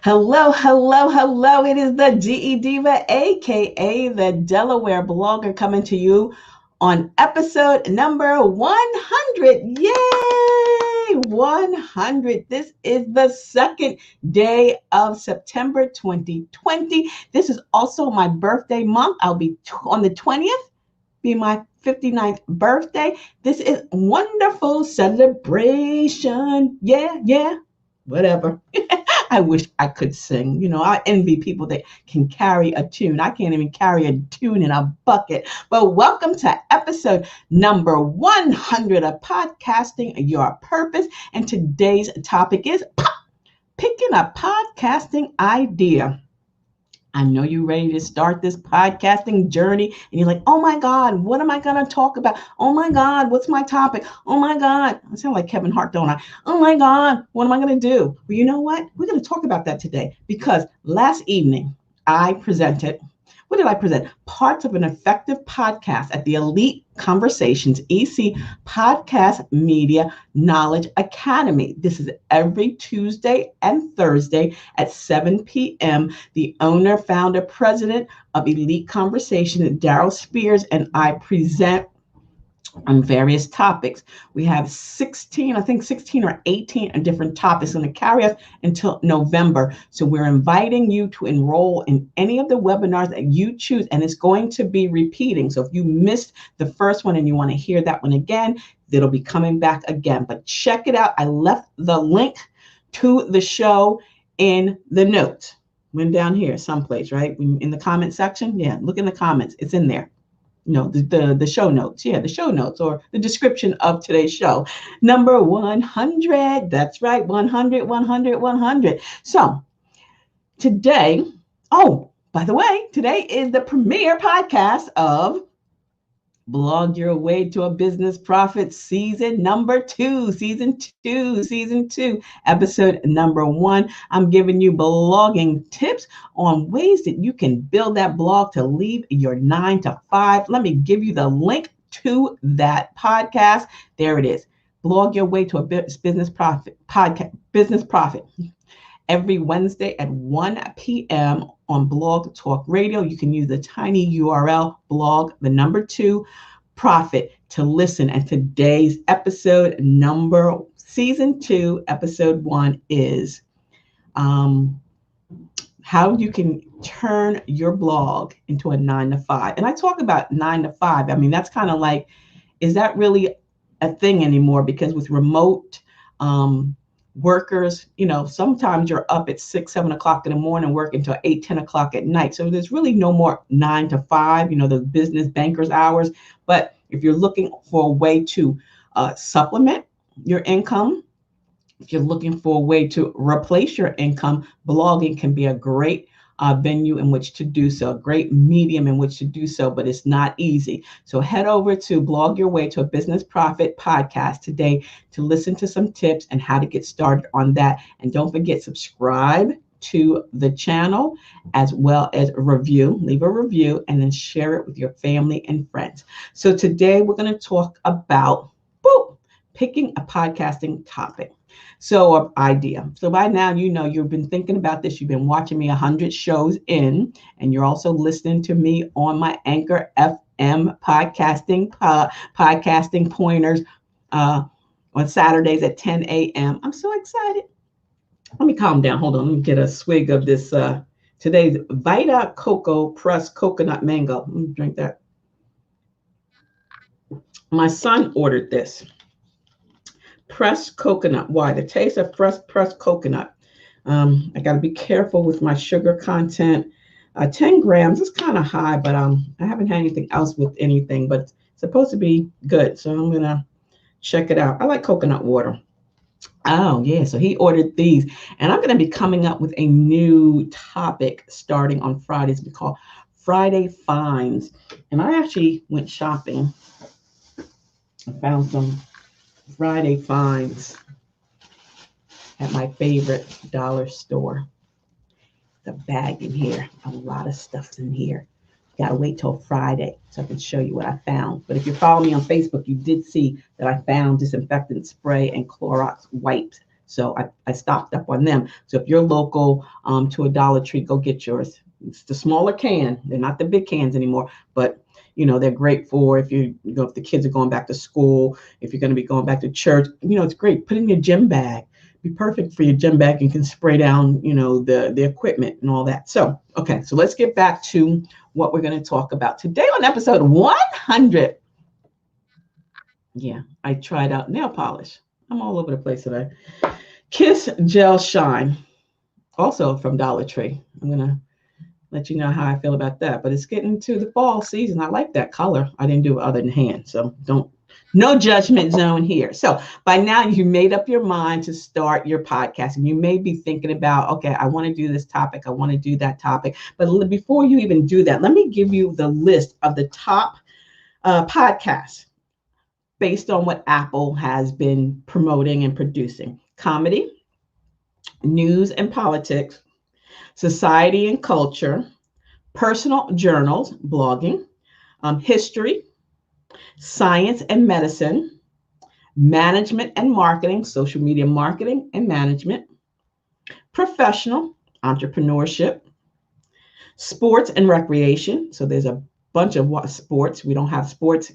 Hello, hello, hello. It is the DE Diva, aka the Delaware blogger, coming to you on episode number 100. Yay! 100. This is the second day of September 2020. This is also my birthday month. I'll be on the 20th, be my 59th birthday. This is wonderful celebration. Yeah, whatever. I wish I could sing. I envy people that can carry a tune. I can't even carry a tune in a bucket. But welcome to episode number 100 of Podcasting Your Purpose. And today's topic is picking a podcasting idea. I know you're ready to start this podcasting journey and you're like, oh my God, what am I going to talk about? Oh my God, what's my topic? Oh my God, I sound like Kevin Hart, don't I? Oh my God, what am I going to do? Well, you know what? We're going to talk about that today because last evening I presented. What did I present? Parts of an effective podcast at the Elite Conversations EC Podcast Media Knowledge Academy. This is every Tuesday and Thursday at 7 p.m. The owner, founder, president of Elite Conversations, Daryl Spears, and I present on various topics. We have 16 or 18 different topics going to carry us until November. So we're inviting you to enroll in any of the webinars that you choose, and it's going to be repeating. So if you missed the first one and you want to hear that one again, it'll be coming back again. But check it out. I left the link to the show in the notes. Went down here someplace, right? In the comment section. Yeah, look in the comments. It's in there. The show notes. Yeah, the show notes or the description of today's show. Number 100. That's right. 100, 100, 100. So today, by the way, today is the premiere podcast of Blog Your Way to a Business Profit season number 2, season 2, episode number 1. I'm giving you blogging tips on ways that you can build that blog to leave your 9 to 5. Let me give you the link to that podcast. There it is. Blog Your Way to a Business Profit podcast, Business Profit. Every Wednesday at 1 p.m. on Blog Talk Radio. You can use the tiny URL, blog, the number 2, profit to listen. And today's episode number, season 2, episode 1 is how you can turn your blog into a 9 to 5. And I talk about 9 to 5. I mean, that's kind of like, is that really a thing anymore? Because with remote workers, sometimes you're up at 6, 7 o'clock in the morning, working until 8, 10 o'clock at night. So there's really no more 9 to 5, the business bankers hours. But if you're looking for a way to supplement your income, if you're looking for a way to replace your income, blogging can be a great venue in which to do so, a great medium in which to do so, but it's not easy. So head over to Blog Your Way to a Business Profit podcast today to listen to some tips and how to get started on that. And don't forget, subscribe to the channel as well as leave a review, and then share it with your family and friends. So today we're going to talk about picking a podcasting topic. So idea. So by now, you've been thinking about this. You've been watching me 100 shows in, and you're also listening to me on my Anchor FM podcasting pointers on Saturdays at 10 a.m. I'm so excited. Let me calm down. Hold on. Let me get a swig of this today's Vita Coco pressed coconut mango. Let me drink that. My son ordered this. Pressed coconut. Why? The taste of pressed coconut. I got to be careful with my sugar content. 10 grams is kind of high, but I haven't had anything else with anything, but it's supposed to be good. So I'm going to check it out. I like coconut water. Oh, yeah. So he ordered these, and I'm going to be coming up with a new topic starting on Fridays. We call Friday Finds. And I actually went shopping. I found some Friday finds at my favorite dollar store. The bag in here, a lot of stuff in here. Gotta wait till Friday so I can show you what I found. But if you follow me on Facebook, you did see that I found disinfectant spray and Clorox wipes So I stocked up on them. So if you're local to a Dollar Tree, go get yours. It's the smaller can. They're not the big cans anymore, but they're great for if if the kids are going back to school, if you're going to be going back to church, it's great. Put in your gym bag. Be perfect for your gym bag. You can spray down, the equipment and all that. So, okay, so let's get back to what we're going to talk about today on episode 100. Yeah, I tried out nail polish. I'm all over the place today. Kiss Gel Shine, also from Dollar Tree. I'm going to let you know how I feel about that. But it's getting to the fall season. I like that color. I didn't do it other than hand. So no judgment zone here. So by now you made up your mind to start your podcast, and you may be thinking about, okay, I want to do this topic. I want to do that topic. But before you even do that, let me give you the list of the top podcasts based on what Apple has been promoting and producing: comedy, news and politics, society and culture, personal journals, blogging, history, science and medicine, management and marketing, social media marketing and management, professional, entrepreneurship, sports and recreation. So there's a bunch of sports. We don't have sports,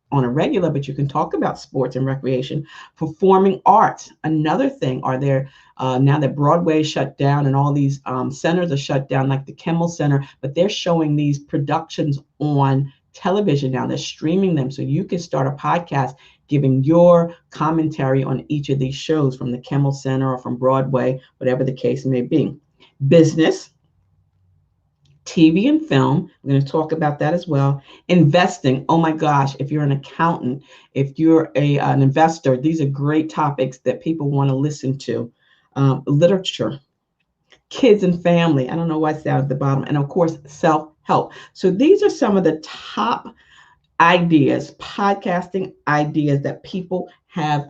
on a regular, but you can talk about sports and recreation. Performing arts, another thing. Are there now that Broadway is shut down and all these centers are shut down, like the Kimmel Center, but they're showing these productions on television now. They're streaming them, so you can start a podcast giving your commentary on each of these shows from the Kimmel Center or from Broadway, whatever the case may be. Business, TV and film. I'm going to talk about that as well. Investing. Oh my gosh, if you're an accountant, if you're an investor, these are great topics that people want to listen to. Literature, kids and family. I don't know why it's down at the bottom. And of course, self-help. So these are some of the top ideas, podcasting ideas that people have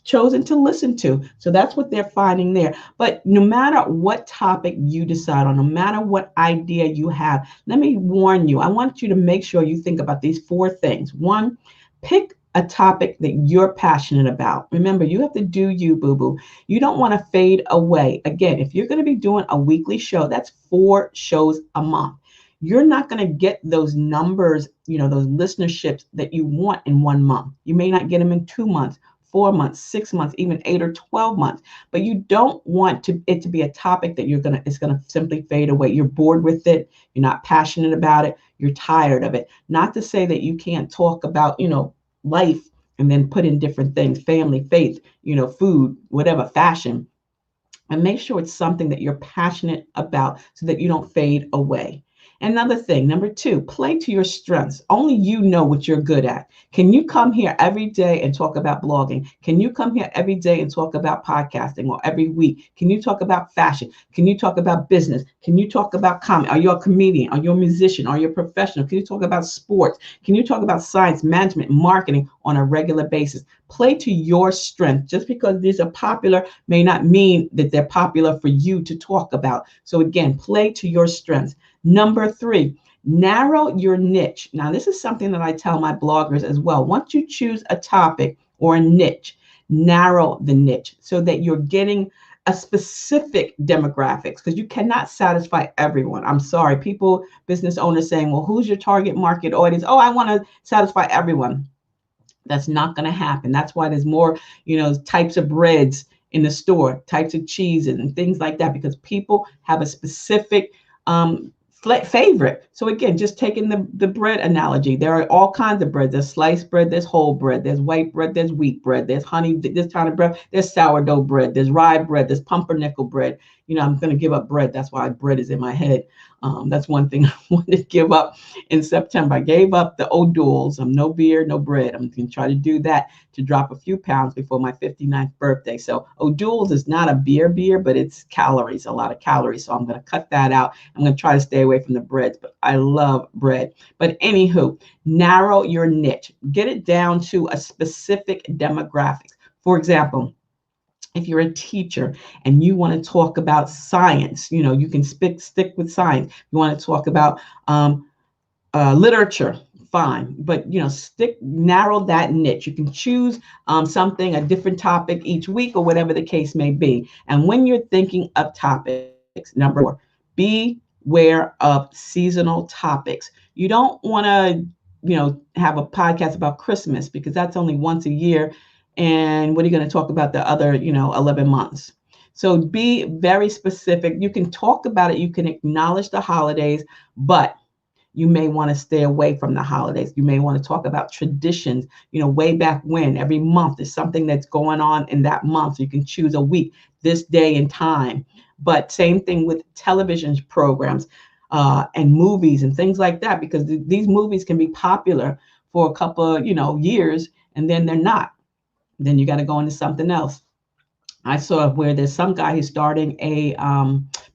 chosen to listen to. So that's what they're finding there. But no matter what topic you decide on, no matter what idea you have, let me warn you, I want you to make sure you think about these 4 things. 1, pick a topic that you're passionate about. Remember, you have to do you, boo-boo. You don't want to fade away. Again, if you're going to be doing a weekly show, that's 4 shows a month. You're not going to get those numbers, those listenerships that you want in 1 month. You may not get them in 2 months, 4 months, 6 months, even 8 or 12 months. But you don't want it to be a topic that it's going to simply fade away. You're bored with it. You're not passionate about it. You're tired of it. Not to say that you can't talk about, life and then put in different things: family, faith, food, whatever, fashion. And make sure it's something that you're passionate about so that you don't fade away. Another thing, number 2, play to your strengths. Only you know what you're good at. Can you come here every day and talk about blogging? Can you come here every day and talk about podcasting, or every week? Can you talk about fashion? Can you talk about business? Can you talk about comedy? Are you a comedian? Are you a musician? Are you a professional? Can you talk about sports? Can you talk about science, management, marketing on a regular basis? Play to your strength. Just because these are popular may not mean that they're popular for you to talk about. So again, play to your strengths. Number 3, narrow your niche. Now, this is something that I tell my bloggers as well. Once you choose a topic or a niche, narrow the niche so that you're getting a specific demographics, because you cannot satisfy everyone. I'm sorry, business owners saying, well, who's your target market audience? Oh, I want to satisfy everyone. That's not going to happen. That's why there's more, types of breads in the store, types of cheeses and things like that, because people have a specific favorite. So again, just taking the bread analogy, there are all kinds of bread. There's sliced bread, there's whole bread, there's white bread, there's wheat bread, there's honey, this kind of bread, there's sourdough bread, there's rye bread, there's pumpernickel bread. I'm going to give up bread. That's why bread is in my head. That's one thing I wanted to give up in September. I gave up the O'Doul's. No beer, no bread. I'm going to try to do that to drop a few pounds before my 59th birthday. So O'Doul's is not a beer, but it's calories, a lot of calories. So I'm going to cut that out. I'm going to try to stay away from the breads, but I love bread. But anywho, narrow your niche. Get it down to a specific demographic. For example, if you're a teacher and you want to talk about science, you can stick with science. You want to talk about literature, fine, but narrow that niche. You can choose something, a different topic each week, or whatever the case may be. And when you're thinking of topics, number 4, beware of seasonal topics. You don't want to have a podcast about Christmas, because that's only once a year, and what are you going to talk about the other 11 months? So be very specific. You can talk about it, you can acknowledge the holidays, but you may want to stay away from the holidays. You may want to talk about traditions, way back when. Every month is something that's going on in that month. So you can choose a week, this day and time. But same thing with television programs and movies and things like that, because these movies can be popular for a couple of, years, and then they're not. Then you got to go into something else. I saw where there's some guy who's starting a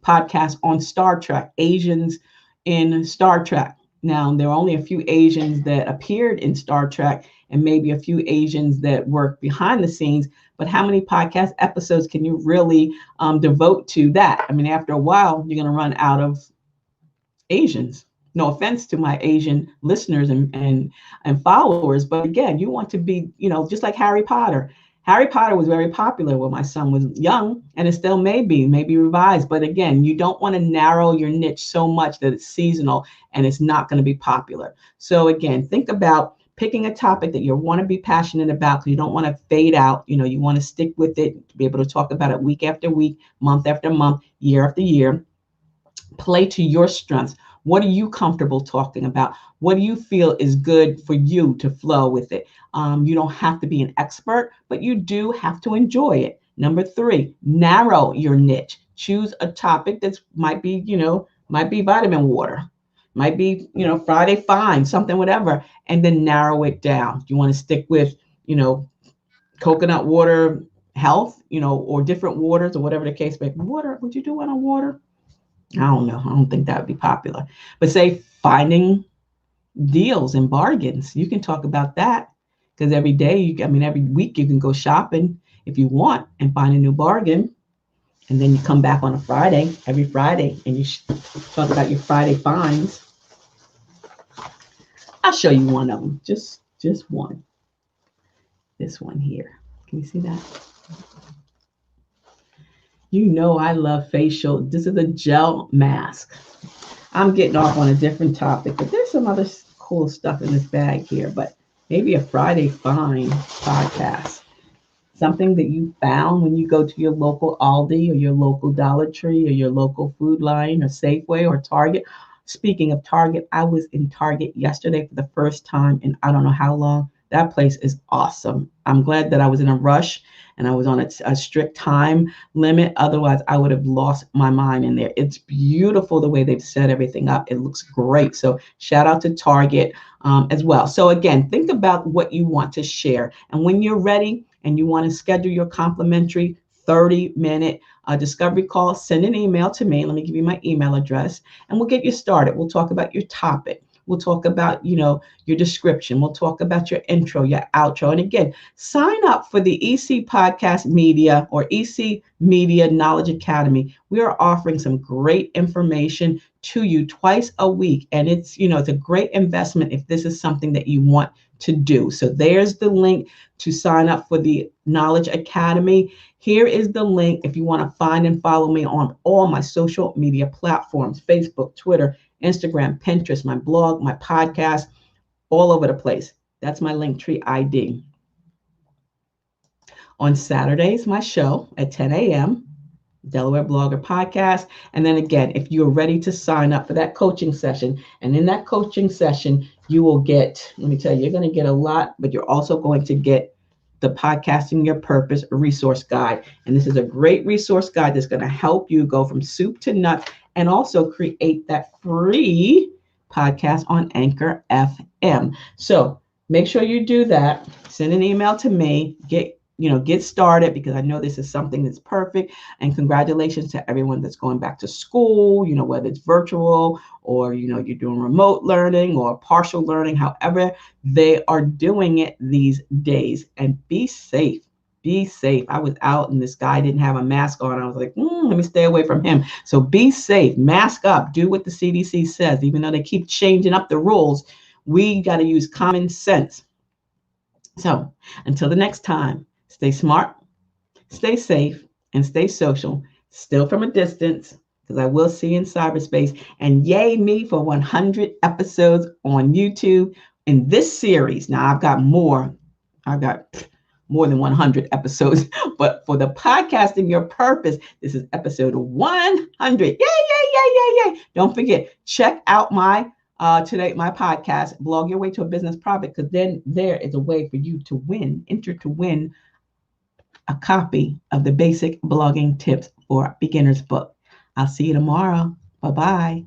podcast on Star Trek, Asians in Star Trek. Now, there are only a few Asians that appeared in Star Trek, and maybe a few Asians that work behind the scenes. But how many podcast episodes can you really devote to that? I mean, after a while, you're going to run out of Asians. No offense to my Asian listeners and followers, but again, you want to be, just like Harry Potter. Harry Potter was very popular when my son was young, and it still may be revised. But again, you don't want to narrow your niche so much that it's seasonal and it's not going to be popular. So again, think about picking a topic that you want to be passionate about, because you don't want to fade out. You want to stick with it, to be able to talk about it week after week, month after month, year after year. Play to your strengths. What are you comfortable talking about? What do you feel is good for you to flow with it? You don't have to be an expert, but you do have to enjoy it. Number 3, narrow your niche. Choose a topic that might be vitamin water, might be, Friday Fine, something, whatever, and then narrow it down. You want to stick with, coconut water health, or different waters, or whatever the case may be. Water, would you do one on water? I don't know. I don't think that would be popular. But say finding deals and bargains. You can talk about that, because every week you can go shopping if you want and find a new bargain. And then you come back on a Friday, every Friday, and you talk about your Friday finds. I'll show you one of them. Just one. This one here. Can you see that? I love facial. This is a gel mask. I'm getting off on a different topic, but there's some other cool stuff in this bag here. But maybe a Friday Find podcast. Something that you found when you go to your local Aldi or your local Dollar Tree or your local Food Line or Safeway or Target. Speaking of Target, I was in Target yesterday for the first time in I don't know how long. That place is awesome. I'm glad that I was in a rush and I was on a strict time limit. Otherwise, I would have lost my mind in there. It's beautiful the way they've set everything up. It looks great. So shout out to Target as well. So again, think about what you want to share. And when you're ready and you want to schedule your complimentary 30-minute discovery call, send an email to me. Let me give you my email address and we'll get you started. We'll talk about your topic. We'll talk about, your description. We'll talk about your intro, your outro. And again, sign up for the EC Podcast Media or EC Media Knowledge Academy. We are offering some great information to you twice a week. And it's a great investment if this is something that you want to do. So there's the link to sign up for the Knowledge Academy. Here is the link if you want to find and follow me on all my social media platforms, Facebook, Twitter, Instagram, Pinterest, my blog, my podcast, all over the place. That's my Linktree ID. On Saturdays, my show at 10 a.m., Delaware Blogger Podcast. And then again, if you're ready to sign up for that coaching session, and in that coaching session, you will get, let me tell you, you're going to get a lot, but you're also going to get the Podcasting Your Purpose resource guide. And this is a great resource guide that's going to help you go from soup to nuts and also create that free podcast on Anchor FM. So make sure you do that. Send an email to me. Get started, because I know this is something that's perfect. And congratulations to everyone that's going back to school, whether it's virtual or, you're doing remote learning or partial learning, however they are doing it these days. And be safe. Be safe. I was out and this guy didn't have a mask on. I was like, let me stay away from him. So be safe, mask up, do what the CDC says, even though they keep changing up the rules. We got to use common sense. So until the next time, stay smart, stay safe, and stay social, still from a distance, because I will see you in cyberspace. And yay me for 100 episodes on YouTube in this series. Now I've got more. I've got more than 100 episodes, but for the podcasting your purpose, this is episode 100. Yay, yay, yay, yay, yay. Don't forget, check out my podcast, Blog Your Way to a Business Profit, because then there is a way for you to enter to win a copy of the Basic Blogging Tips for Beginners book. I'll see you tomorrow. Bye-bye.